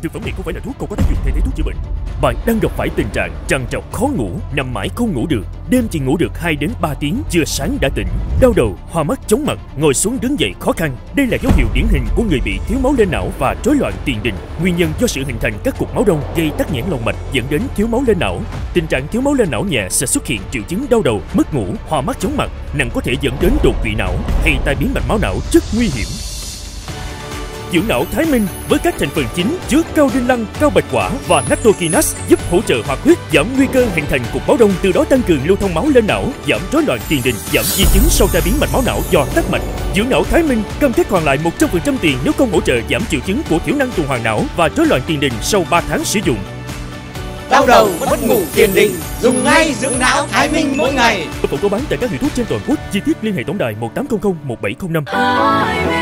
Thực phẩm này không phải là thuốc, không có tác dụng thay thế thuốc chữa bệnh. Bạn đang gặp phải tình trạng trằn trọc khó ngủ, nằm mãi không ngủ được, đêm chỉ ngủ được 2 đến 3 tiếng, chưa sáng đã tỉnh, đau đầu, hoa mắt, chóng mặt, ngồi xuống đứng dậy khó khăn. Đây là dấu hiệu điển hình của người bị thiếu máu lên não và rối loạn tiền đình. Nguyên nhân do sự hình thành các cục máu đông gây tắc nghẽn lòng mạch dẫn đến thiếu máu lên não. Tình trạng thiếu máu lên não nhẹ sẽ xuất hiện triệu chứng đau đầu, mất ngủ, hoa mắt, chóng mặt, nặng có thể dẫn đến đột quỵ não hay tai biến mạch máu não rất nguy hiểm. Dưỡng não Thái Minh với các thành phần chính chứa cao đinh lăng, cao bạch quả và nattokinase giúp hỗ trợ hoạt huyết, giảm nguy cơ hình thành cục máu đông, từ đó tăng cường lưu thông máu lên não, giảm rối loạn tiền đình, giảm di chứng sau tai biến mạch máu não do tắc mạch. Dưỡng não Thái Minh cam kết hoàn lại 100% tiền nếu không hỗ trợ giảm triệu chứng của thiểu năng tuần hoàn não và rối loạn tiền đình sau 3 tháng sử dụng. Đau đầu, mất ngủ, tiền đình, dùng ngay dưỡng não Thái Minh mỗi ngày. Sản phẩm có bán tại các hiệu thuốc trên toàn quốc. Chi tiết liên hệ tổng đài 1800 1705.